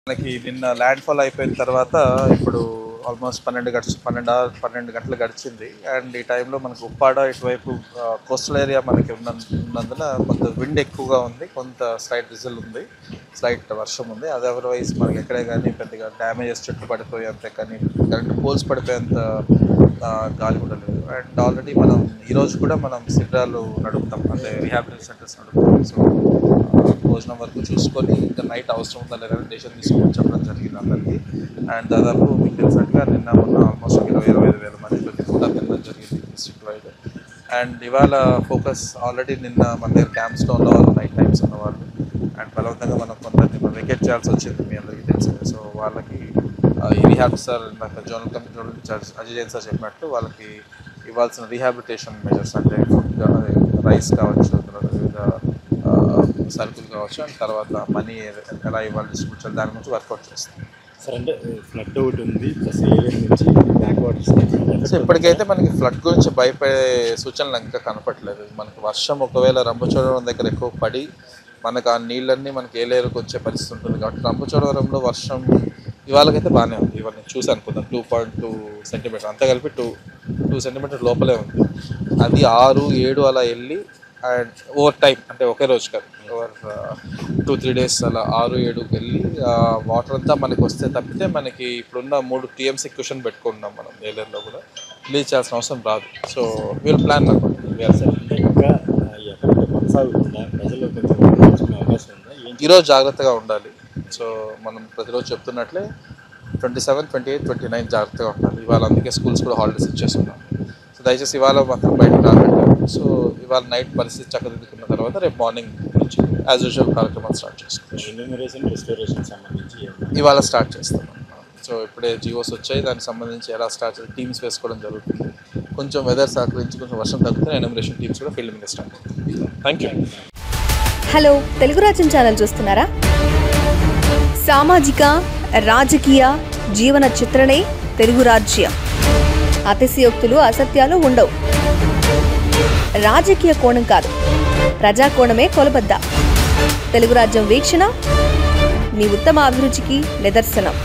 మనకి నిన్న land fall అయిపోయిన తర్వాత ఇప్పుడు ఆల్మోస్ట్ 12 గంటలు గడిచింది. అండ్ ఈ టైంలో మనకు ఉప్పాడ ఇటువైపు కోస్టల్ ఏరియా మనకి ఉన్నందున కొంత విండ్ ఎక్కువగా ఉంది, కొంత స్లైట్ రిజల్ ఉంది, స్లైట్ వర్షం ఉంది. అదర్వైజ్ మనకి ఎక్కడే కానీ పెద్దగా డ్యామేజెస్ చెట్లు పడిపోయేంత కానీ కరెంట్ పోల్స్ పడిపోయేంత గాలి కూడా లేదు. అండ్ ఆల్రెడీ మనం ఈరోజు కూడా మనం శిబిరాలు నడుపుతాం, అంటే రీహాబిలిటేషన్ సెంటర్స్ నడుపుతాం. సో భోజనం వరకు చూసుకొని ఇంకా నైట్ అవసరం ఉందా లేదా డెసిషన్ తీసుకొని చెప్పడం జరిగింది అందరికీ. అండ్ దాదాపు మీకు తెలిసినట్టుగా నిన్న మొన్న ఆల్మోస్ట్ 20-25 మంది కూడా తినడం జరిగింది డిస్ట్రిక్ట్ వైడ్. అండ్ ఇవాళ ఫోకస్ ఆల్రెడీ నిన్న మన దగ్గర క్యాంప్స్లో ఉన్నవాళ్ళు, నైట్ టైమ్స్ ఉన్నవాళ్ళు, అండ్ బలవంతంగా మనం కొందరిని వెకేట్ చేయాల్సి వచ్చింది, మీ అందరికీ తెలిసింది. సో వాళ్ళకి ఈ rehab sir zonal committee incharge Ajay Jain sir చెప్పినట్టు వాళ్ళకి ఇవ్వాల్సిన రీహాబిలిటేషన్ మెజర్స్, అంటే ఫుడ్ రైస్ కావచ్చు, వివిధ సరుకులు కావచ్చు, అండ్ తర్వాత మనీ ఎలా ఇవ్వాలి డిస్ట్రిబ్యూట్ చేయాలి, దాని గురించి వర్కౌట్ చేస్తాం సార్. అంటే ఫ్లడ్ ఒకటి ఉంది, ప్లస్ ఏరియా నుంచి బ్యాక్ వాటర్స్. సో ఇప్పటికైతే మనకి ఫ్లడ్ గురించి భయపడే సూచనలు ఇంకా కనపట్లేదు. మనకి వర్షం ఒకవేళ రంపచోడవరం దగ్గర ఎక్కువ పడి మనకు ఆ నీళ్ళన్నీ మనకి ఏలేరుకు వచ్చే పరిస్థితి ఉంటుంది. కాబట్టి రంపచోడవరంలో వర్షం ఇవాళకైతే బాగానే ఉంది. ఇవాళ నేను చూసాను కొంత 2.2 సెంటీమీటర్, అంతా కలిపి 2 సెంటీమీటర్ లోపలే ఉంది. అది 6-7 అలా వెళ్ళి అండ్ ఓవర్ టైం, అంటే ఒకే రోజు కాదు, ఓవర్ 2-3 డేస్ అలా 6-7కి వెళ్ళి వాటర్ అంతా మనకి వస్తే తప్పితే మనకి ఇప్పుడున్న 3 TMC క్వశ్చన్ పెట్టుకుంటున్నాం మనం ఏలేరులో కూడా, రిలీజ్ చేయాల్సిన అవసరం రాదు. సో వీళ్ళు ప్లాన్ అంటే ఇంకా ఎక్కడ కొనసాగుతుందా, ప్రజలు కొంచెం అవకాశం ఉందా? ఈరోజు జాగ్రత్తగా ఉండాలి. సో మనం ప్రతిరోజు చెప్తున్నట్లే 27, 28, 29 జాగ్రత్తగా ఉండాలి. ఇవాళ అందుకే స్కూల్స్ కూడా హాలిడేస్ ఇచ్చేస్తున్నాం. సో దయచేసి ఇవాళ మాత్రం బయటకు రాకండి. సో ఇవాళ నైట్ పరిస్థితి చక్కదిద్దుకున్న తర్వాత రేపు మార్నింగ్ నుంచి యాజ్ యూజువల్ కార్యక్రమాలు స్టార్ట్ చేసుకోవచ్చు. ఎన్యూమరేషన్, రెస్టోరేషన్ సంబంధించి ఇవాళ స్టార్ట్ చేస్తాం. సో ఇప్పుడే జియోస్ వచ్చాయి, దానికి సంబంధించి ఎలా స్టార్ట్ చేసి టీమ్స్ వేసుకోవడం జరుగుతుంది. కొంచెం వెదర్ సహకరించి కొంచెం వర్షం తగ్గితే ఎన్యూమరేషన్ టీమ్స్ కూడా ఫీల్డ్ మీద స్టార్ట్ అవుతుంది. Thank you. హలో, తెలుగు రాజ్యం ఛానల్ చూస్తున్నారా? సామాజిక, రాజకీయ, జీవన చిత్రణే తెలుగు రాజ్యం. అతిశయోక్తులు, అసత్యాలు ఉండవు. రాజకీయ కోణం కాదు, ప్రజా కోణమే కొలబద్ద. తెలుగు రాజ్యం వీక్షణ మీ ఉత్తమ అభిరుచికి నిదర్శనం.